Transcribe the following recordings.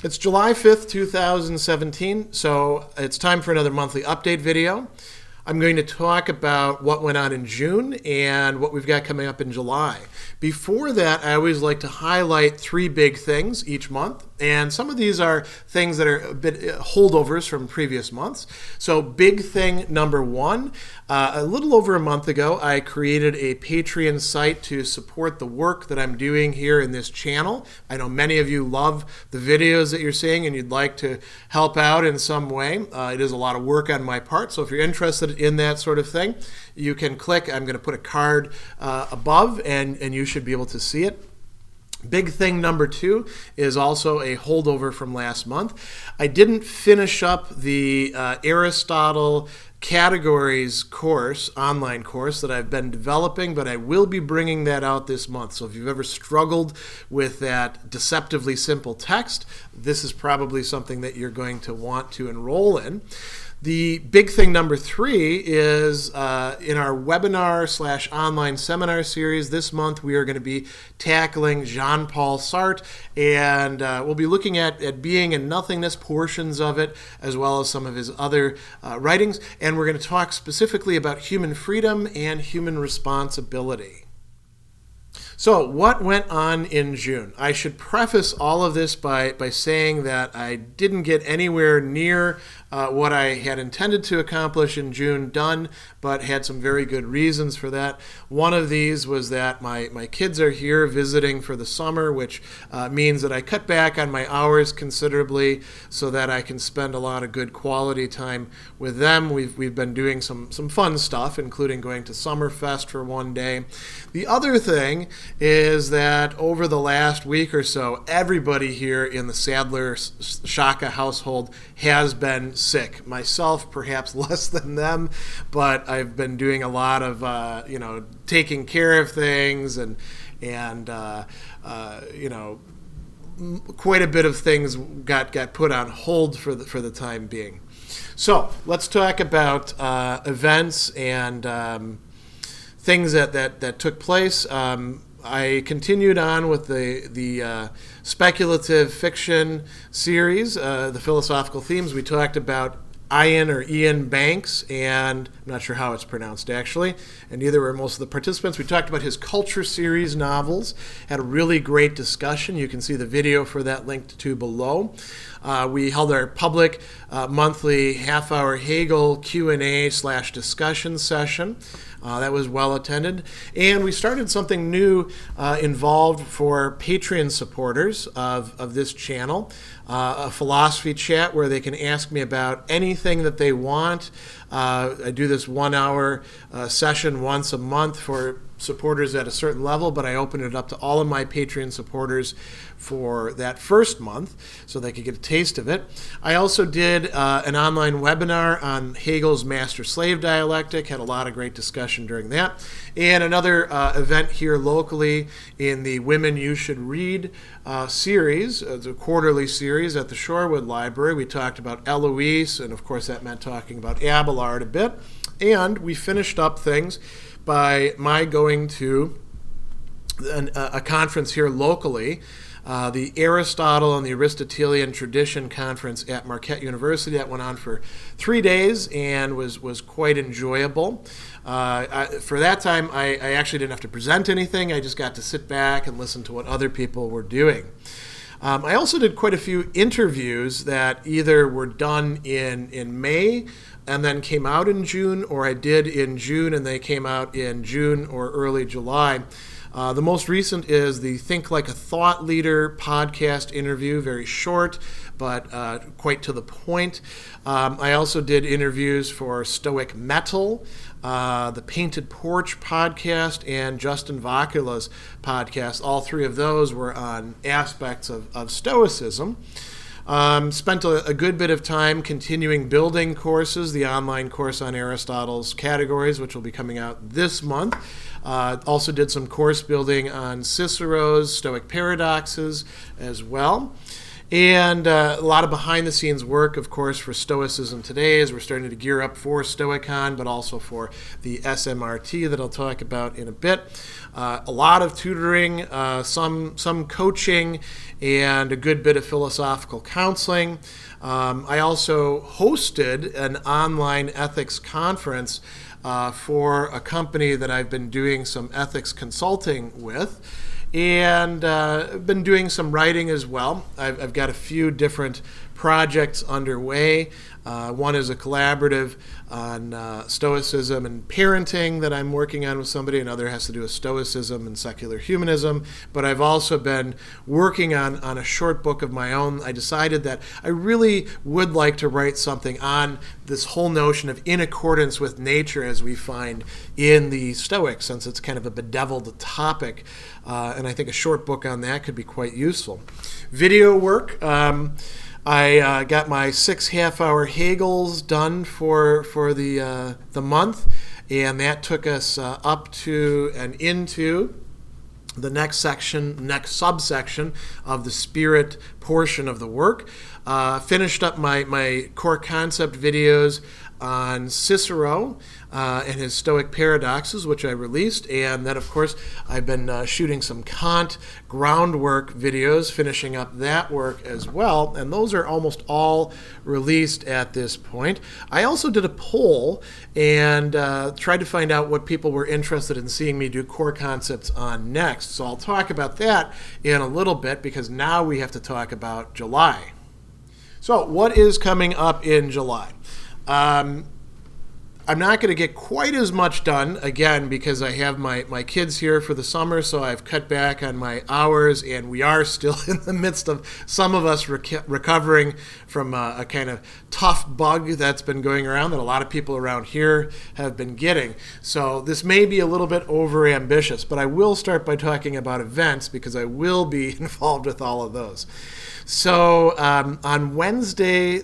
It's July 5th, 2017, so it's time for another monthly update video. I'm going to talk about what went on in June and what we've got coming up in July. Before that, I always like to highlight three big things each month, and some of these are things that are a bit holdovers from previous months. So big thing number one, a little over a month ago, I created a Patreon site to support the work that I'm doing here in this channel. I know many of you love the videos that you're seeing and you'd like to help out in some way. It is a lot of work on my part, so if you're interested in that sort of thing, you can click. I'm going to put a card above, and you should be able to see it. Big thing number two is also a holdover from last month. I didn't finish up the Aristotle categories course, online course that I've been developing, but I will be bringing that out this month. So if you've ever struggled with that deceptively simple text, this is probably something that you're going to want to enroll in. The big thing number three is in our webinar/online seminar series this month, we are going to be tackling Jean-Paul Sartre, and we'll be looking at being and nothingness, portions of it, as well as some of his other writings, and we're going to talk specifically about human freedom and human responsibility. So what went on in June? I should preface all of this by saying that I didn't get anywhere near what I had intended to accomplish in June done, but had some very good reasons for that. One of these was that my kids are here visiting for the summer, which means that I cut back on my hours considerably so that I can spend a lot of good quality time with them. We've been doing some fun stuff, including going to Summerfest for one day. The other thing is that over the last week or so, everybody here in the Sadler Shaka household has been sick. Myself, perhaps less than them, but I've been doing a lot of taking care of things and quite a bit of things got put on hold for the time being. So let's talk about events and things that took place. I continued on with the speculative fiction series, the philosophical themes. We talked about Ian Banks, and I'm not sure how it's pronounced actually, and neither were most of the participants. We talked about his Culture series novels, had a really great discussion. You can see the video for that linked to below. We held our public monthly half-hour Hegel Q&A/discussion session. That was well attended. And we started something new involved for Patreon supporters of this channel, a philosophy chat where they can ask me about anything that they want. I do this 1 hour session once a month for supporters at a certain level, but I open it up to all of my Patreon supporters for that first month so they could get a taste of it. I also did an online webinar on Hegel's master-slave dialectic, had a lot of great discussion during that, and another event here locally in the Women You Should Read series, the quarterly series at the Shorewood Library. We talked about Eloise, and of course that meant talking about Abelard a bit, and we finished up things by my going to a conference here locally, the Aristotle and the Aristotelian Tradition Conference at Marquette University. That went on for 3 days and was quite enjoyable. For that time, I actually didn't have to present anything. I just got to sit back and listen to what other people were doing. I also did quite a few interviews that either were done in May and then came out in June, or I did in June and they came out in June or early July. The most recent is the Think Like a Thought Leader podcast interview, very short, but quite to the point. I also did interviews for Stoic Metal, the Painted Porch podcast, and Justin Vakula's podcast. All three of those were on aspects of Stoicism. Spent a good bit of time continuing building courses, the online course on Aristotle's categories, which will be coming out this month. Also did some course building on Cicero's Stoic paradoxes as well. And a lot of behind-the-scenes work, of course, for Stoicism Today as we're starting to gear up for Stoicon, but also for the SMRT that I'll talk about in a bit. A lot of tutoring, some coaching, and a good bit of philosophical counseling. I also hosted an online ethics conference for a company that I've been doing some ethics consulting with, and been doing some writing as well. I've got a few different projects underway. One is a collaborative on Stoicism and parenting that I'm working on with somebody. Another has to do with Stoicism and secular humanism. But I've also been working on a short book of my own. I decided that I really would like to write something on this whole notion of in accordance with nature as we find in the Stoics, since it's kind of a bedeviled topic. And I think a short book on that could be quite useful. Video work. I got my 6 half-hour Hegels done for the month, and that took us up to and into the next subsection of the spirit portion of the work. Finished up my core concept videos on Cicero and his Stoic paradoxes, which I released. And then, of course, I've been shooting some Kant groundwork videos, finishing up that work as well. And those are almost all released at this point. I also did a poll and tried to find out what people were interested in seeing me do core concepts on next. So I'll talk about that in a little bit, because now we have to talk about July. So what is coming up in July? I'm not going to get quite as much done, again, because I have my kids here for the summer, so I've cut back on my hours, and we are still in the midst of some of us recovering from a kind of tough bug that's been going around that a lot of people around here have been getting. So this may be a little bit over-ambitious, but I will start by talking about events, because I will be involved with all of those. So on Wednesday,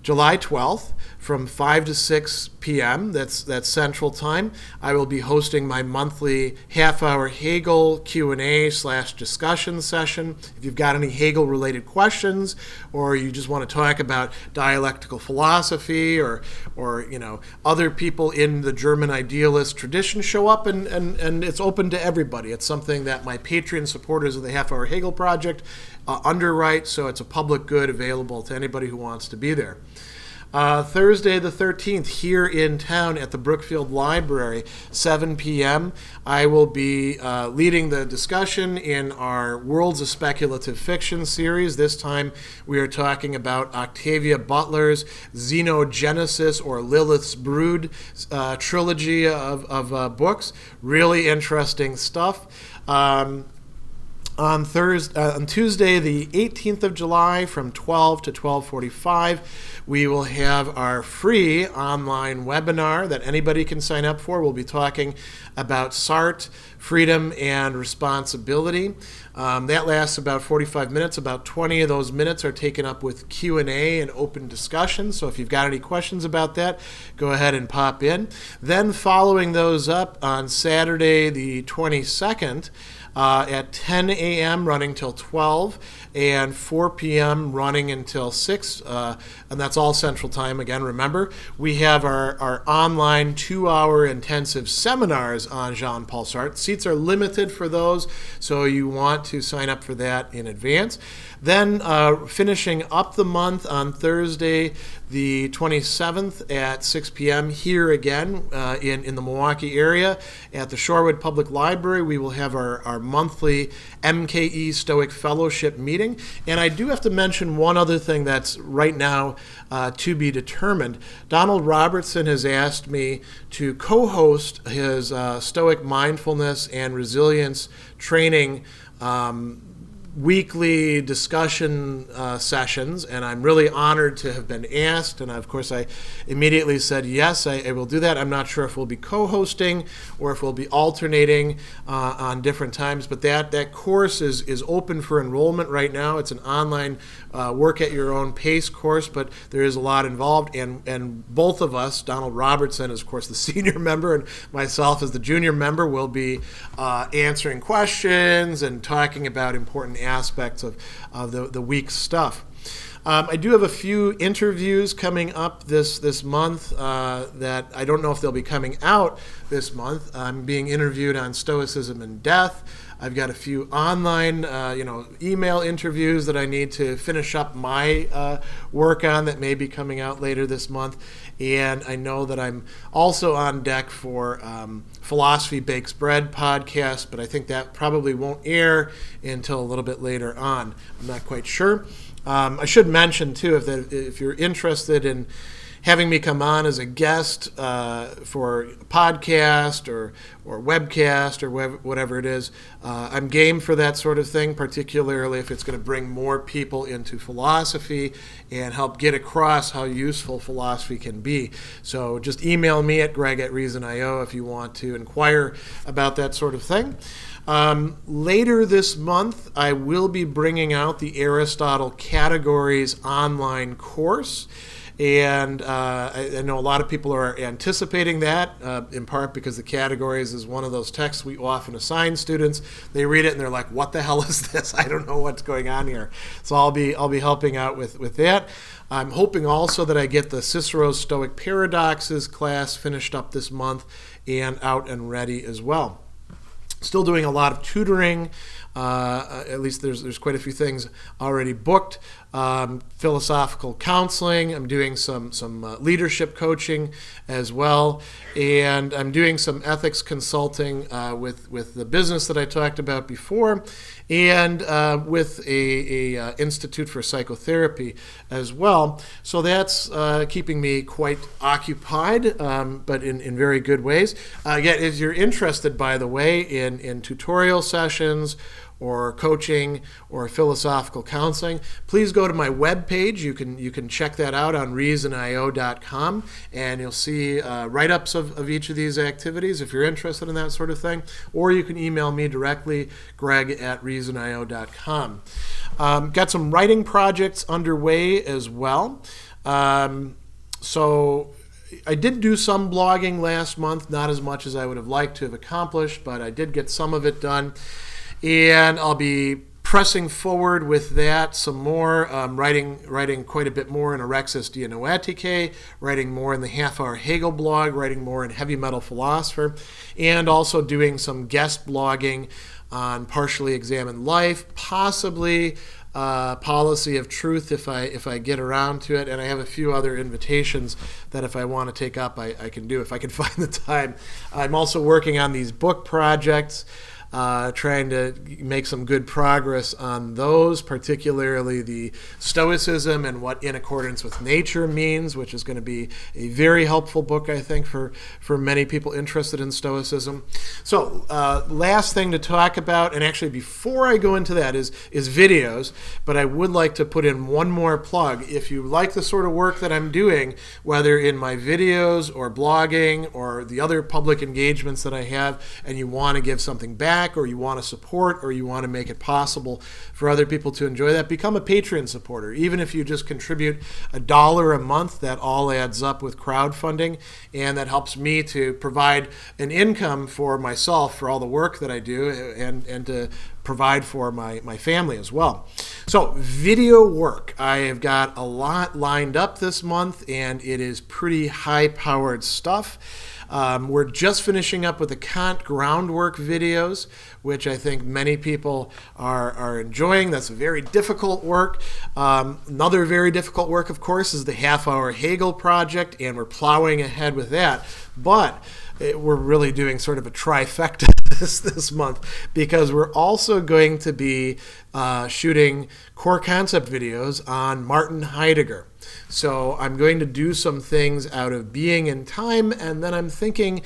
July 12th, from 5 to 6 p.m., that's Central Time, I will be hosting my monthly half-hour Hegel Q&A/discussion session. If you've got any Hegel-related questions, or you just want to talk about dialectical philosophy, or other people in the German idealist tradition, show up, and it's open to everybody. It's something that my Patreon supporters of the Half-Hour Hegel Project underwrite, so it's a public good available to anybody who wants to be there. Thursday the 13th, here in town at the Brookfield Library, 7 p.m., I will be leading the discussion in our Worlds of Speculative Fiction series. This time we are talking about Octavia Butler's Xenogenesis, or Lilith's Brood trilogy of books. Really interesting stuff. On Tuesday, the 18th of July, from 12 to 12:45, we will have our free online webinar that anybody can sign up for. We'll be talking about Sartre, freedom, and responsibility. That lasts about 45 minutes. About 20 of those minutes are taken up with Q&A and open discussion. So if you've got any questions about that, go ahead and pop in. Then following those up on Saturday, the 22nd, at 10 a.m. running till 12, and 4 p.m. running until 6, and that's all Central Time. Again, remember, we have our online 2-hour intensive seminars on Jean-Paul Sartre. Seats are limited for those, so you want to sign up for that in advance. Then finishing up the month on Thursday, the 27th at 6 p.m. here again in the Milwaukee area at the Shorewood Public Library, we will have our monthly MKE Stoic Fellowship meeting. And I do have to mention one other thing that's right now to be determined. Donald Robertson has asked me to co-host his Stoic mindfulness and resilience training weekly discussion sessions, and I'm really honored to have been asked, and of course I immediately said yes, I will do that. I'm not sure if we'll be co-hosting or if we'll be alternating on different times, but that course is open for enrollment right now. It's an online work at your own pace course, but there is a lot involved, and both of us, Donald Robertson is of course the senior member and myself as the junior member, will be answering questions and talking about important aspects of the week's stuff. I do have a few interviews coming up this month that I don't know if they'll be coming out this month. I'm being interviewed on Stoicism and Death. I've got a few online, email interviews that I need to finish up my work on that may be coming out later this month. And I know that I'm also on deck for Philosophy Bakes Bread podcast, but I think that probably won't air until a little bit later on. I'm not quite sure. I should mention, too, if you're interested in having me come on as a guest for a podcast or webcast or whatever it is, I'm game for that sort of thing, particularly if it's going to bring more people into philosophy and help get across how useful philosophy can be. So just email me at greg@reason.io if you want to inquire about that sort of thing. Later this month, I will be bringing out the Aristotle Categories online course. And I know a lot of people are anticipating that, in part because the Categories is one of those texts we often assign students. They read it and they're like, what the hell is this? I don't know what's going on here. So I'll be helping out with that. I'm hoping also that I get the Cicero's Stoic Paradoxes class finished up this month and out and ready as well. Still doing a lot of tutoring. At least there's quite a few things already booked. Philosophical counseling. I'm doing some leadership coaching as well, and I'm doing some ethics consulting with the business that I talked about before, and with a Institute for Psychotherapy as well. So that's keeping me quite occupied, but in very good ways. If you're interested, by the way, in tutorial sessions or coaching or philosophical counseling, please go to my webpage. You can check that out on reasonio.com, and you'll see write-ups of each of these activities if you're interested in that sort of thing. Or you can email me directly, greg@reasonio.com. Got some writing projects underway as well. So I did do some blogging last month, not as much as I would have liked to have accomplished, but I did get some of it done. And I'll be pressing forward with that some more, writing quite a bit more in Orexis Dianoetike, writing more in the Half-Hour Hegel blog, writing more in Heavy Metal Philosopher, and also doing some guest blogging on Partially Examined Life, possibly Policy of Truth if I get around to it, and I have a few other invitations that if I want to take up, I can do if I can find the time. I'm also working on these book projects. Trying to make some good progress on those, particularly the Stoicism and what in accordance with nature means, which is going to be a very helpful book, I think, for many people interested in Stoicism. So last thing to talk about, and actually before I go into that, is videos, but I would like to put in one more plug. If you like the sort of work that I'm doing, whether in my videos or blogging or the other public engagements that I have, and you want to give something back, or you want to support, or you want to make it possible for other people to enjoy that, become a Patreon supporter. Even if you just contribute $1 a month, that all adds up with crowdfunding, and that helps me to provide an income for myself for all the work that I do, and to provide for my family as well. So video work, I have got a lot lined up this month, and it is pretty high-powered stuff. We're just finishing up with the Kant groundwork videos, which I think many people are enjoying. That's a very difficult work. Another very difficult work, of course, is the Half-Hour Hegel project, and we're plowing ahead with that. But we're really doing sort of a trifecta this month, because we're also going to be shooting core concept videos on Martin Heidegger. So I'm going to do some things out of Being and Time, and then I'm thinking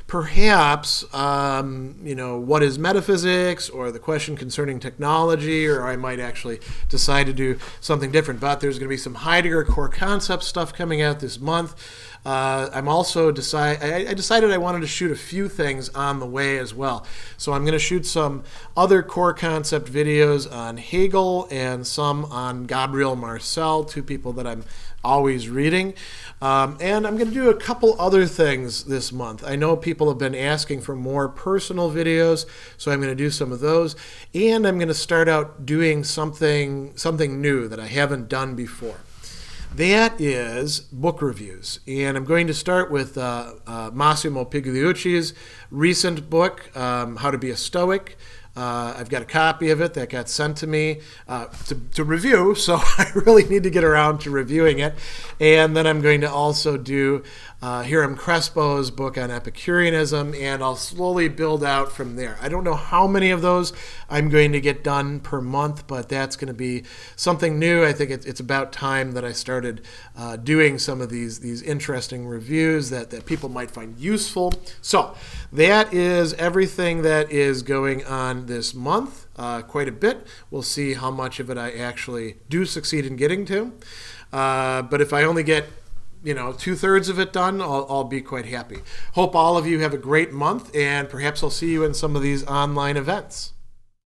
perhaps, what is metaphysics, or the question concerning technology, or I might actually decide to do something different. But there's going to be some Heidegger core concept stuff coming out this month. I'm also I decided I wanted to shoot a few things on the way as well. So I'm going to shoot some other core concept videos on Hegel and some on Gabriel Marcel, two people that I'm always reading. And I'm going to do a couple other things this month. I know people have been asking for more personal videos, so I'm going to do some of those. And I'm going to start out doing something new that I haven't done before. That is book reviews. And I'm going to start with Massimo Pigliucci's recent book, How to Be a Stoic. I've got a copy of it that got sent to me to review, so I really need to get around to reviewing it. And then I'm going to also do Hiram Crespo's book on Epicureanism, and I'll slowly build out from there. I don't know how many of those I'm going to get done per month, but that's going to be something new. I think it's about time that I started doing some of these interesting reviews that people might find useful. So that is everything that is going on this month, quite a bit. We'll see how much of it I actually do succeed in getting to. But if I only get 2/3 of it done, I'll be quite happy. Hope all of you have a great month, and perhaps I'll see you in some of these online events.